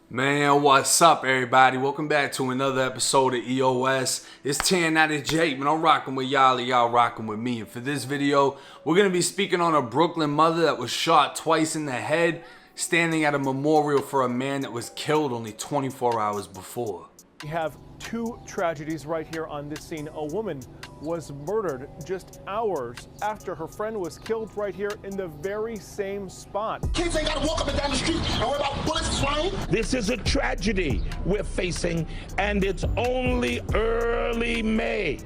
Man, what's up, everybody? Welcome back to another episode of EOS. It's 10 out of Jake, man. I'm rocking with y'all and y'all rocking with me. And for this video, we're going to be speaking on a Brooklyn mother that was shot twice in the head, standing at a memorial for a man that was killed only 24 hours before. We have two tragedies right here on this scene. A woman was murdered just hours after her friend was killed right here in the very same spot. Kids ain't gotta walk up and down the street and worry about bullets flying. This is a tragedy we're facing, and it's only early May.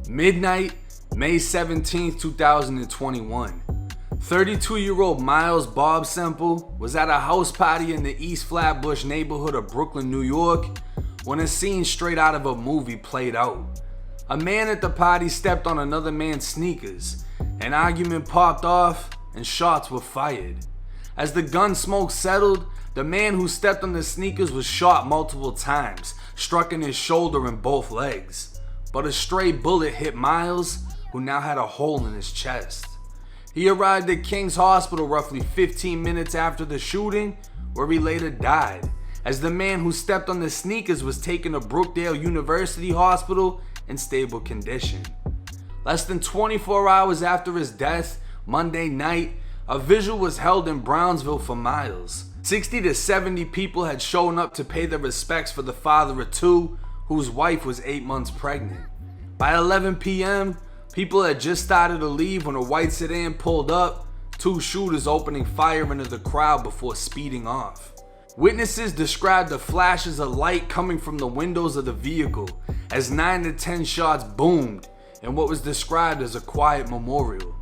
Midnight, May 17th, 2021. 32-year-old Miles Bob Semple was at a house party in the East Flatbush neighborhood of Brooklyn, New York, when a scene straight out of a movie played out. A man at the party stepped on another man's sneakers. An argument popped off and shots were fired. As the gun smoke settled, the man who stepped on the sneakers was shot multiple times, struck in his shoulder and both legs. But a stray bullet hit Miles, who now had a hole in his chest. He arrived at King's Hospital roughly 15 minutes after the shooting, where he later died, as the man who stepped on the sneakers was taken to Brookdale University Hospital in stable condition. Less than 24 hours after his death, Monday night, a vigil was held in Brownsville for Miles. 60 to 70 people had shown up to pay their respects for the father of two, whose wife was 8 months pregnant. By 11 p.m., people had just started to leave when a white sedan pulled up, two shooters opening fire into the crowd before speeding off. Witnesses described the flashes of light coming from the windows of the vehicle as 9 to 10 shots boomed in what was described as a quiet memorial.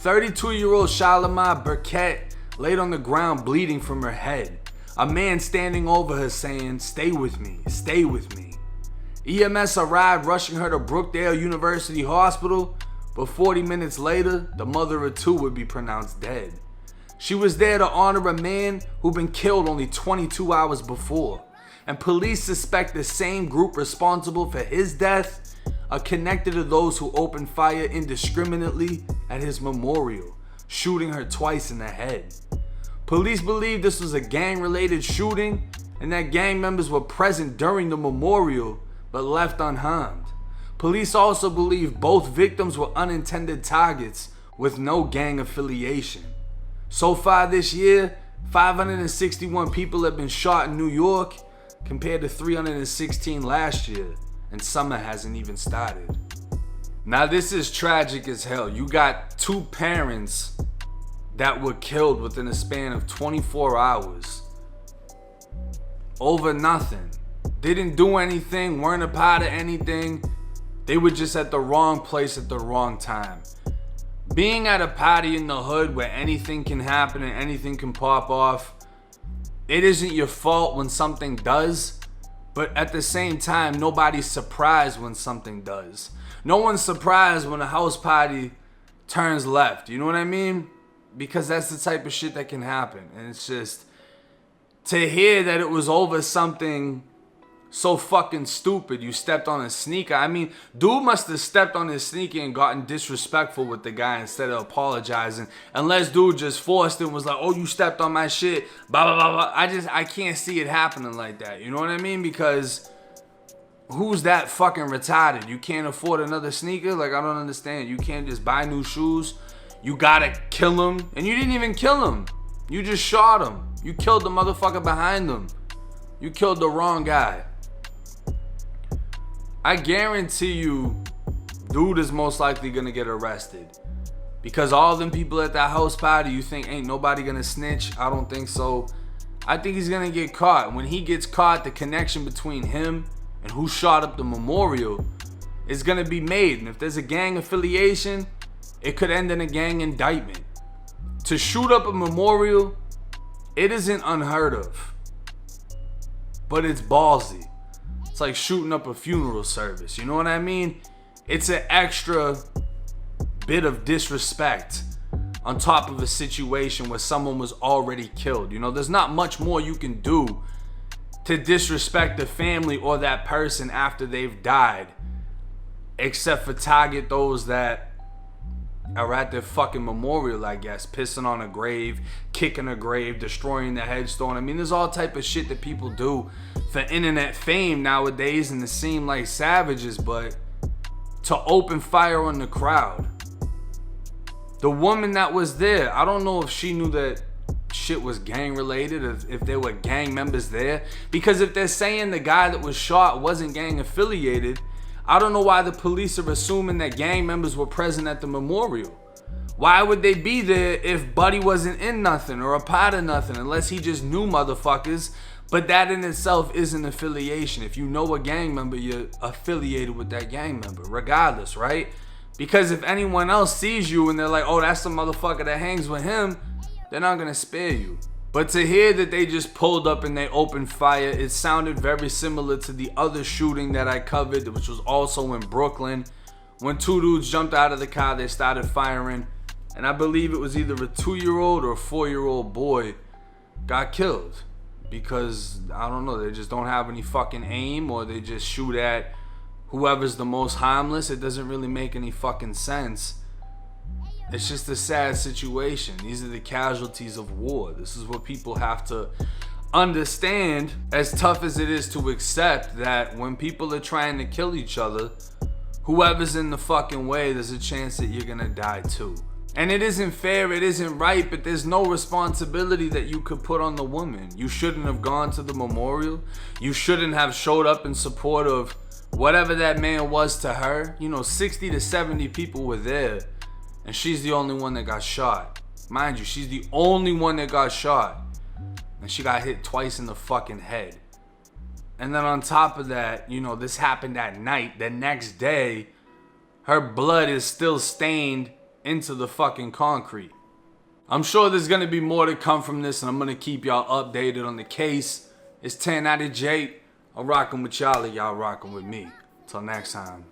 32-year-old Shalimar Burkett laid on the ground bleeding from her head, a man standing over her saying, "Stay with me, stay with me." EMS arrived, rushing her to Brookdale University Hospital, but 40 minutes later, the mother of two would be pronounced dead. She was there to honor a man who'd been killed only 22 hours before, and police suspect the same group responsible for his death are connected to those who opened fire indiscriminately at his memorial, shooting her twice in the head. Police believe this was a gang-related shooting and that gang members were present during the memorial but left unharmed. Police also believe both victims were unintended targets with no gang affiliation. So far this year, 561 people have been shot in New York compared to 316 last year, and summer hasn't even started. Now this is tragic as hell. You got two parents that were killed within a span of 24 hours over nothing. Didn't do anything, weren't a part of anything. They were just at the wrong place at the wrong time. Being at a party in the hood where anything can happen and anything can pop off, it isn't your fault when something does, but at the same time, nobody's surprised when something does. No one's surprised when a house party turns left, you know what I mean? Because that's the type of shit that can happen. And it's just, to hear that it was over something so fucking stupid. You stepped on a sneaker. I mean, dude must have stepped on his sneaker and gotten disrespectful with the guy instead of apologizing. Unless dude just forced it and was like, "Oh, you stepped on my shit." Blah, blah, blah, blah. I can't see it happening like that. You know what I mean? Because who's that fucking retarded? You can't afford another sneaker? Like, I don't understand. You can't just buy new shoes. You gotta kill him. And you didn't even kill him. You just shot him. You killed the motherfucker behind him. You killed the wrong guy. I guarantee you, dude is most likely gonna get arrested. Because all them people at that house party, you think ain't nobody gonna snitch? I don't think so. I think he's gonna get caught. When he gets caught, the connection between him and who shot up the memorial is gonna be made. And if there's a gang affiliation, it could end in a gang indictment. To shoot up a memorial, it isn't unheard of, but it's ballsy. It's like shooting up a funeral service, you know what I mean? It's an extra bit of disrespect on top of a situation where someone was already killed. You know, there's not much more you can do to disrespect the family or that person after they've died, except for target those that at their fucking memorial, I guess. Pissing on a grave, kicking a grave, destroying the headstone. I mean, there's all type of shit that people do for internet fame nowadays, and they seem like savages, but to open fire on the crowd. The woman that was there, I don't know if she knew that shit was gang related, if there were gang members there. Because if they're saying the guy that was shot wasn't gang affiliated, I don't know why the police are assuming that gang members were present at the memorial. Why would they be there if Buddy wasn't in nothing or a part of nothing, unless he just knew motherfuckers? But that in itself isn't affiliation. If you know a gang member, you're affiliated with that gang member, regardless, right? Because if anyone else sees you and they're like, oh, that's the motherfucker that hangs with him, they're not gonna spare you. But to hear that they just pulled up and they opened fire, it sounded very similar to the other shooting that I covered, which was also in Brooklyn. When two dudes jumped out of the car, they started firing. And I believe it was either a 2-year-old or a 4-year-old boy got killed. Because, I don't know, they just don't have any fucking aim, or they just shoot at whoever's the most harmless. It doesn't really make any fucking sense. It's just a sad situation. These are the casualties of war. This is what people have to understand, as tough as it is to accept, that when people are trying to kill each other, whoever's in the fucking way, there's a chance that you're gonna die too. And it isn't fair, it isn't right, but there's no responsibility that you could put on the woman. You shouldn't have gone to the memorial. You shouldn't have showed up in support of whatever that man was to her. You know, 60 to 70 people were there, and she's the only one that got shot. Mind you, she's the only one that got shot. And she got hit twice in the fucking head. And then on top of that, you know, this happened at night. The next day, her blood is still stained into the fucking concrete. I'm sure there's gonna be more to come from this, and I'm gonna keep y'all updated on the case. It's 10 out of J. I'm rocking with y'all, and y'all rocking with me. Till next time.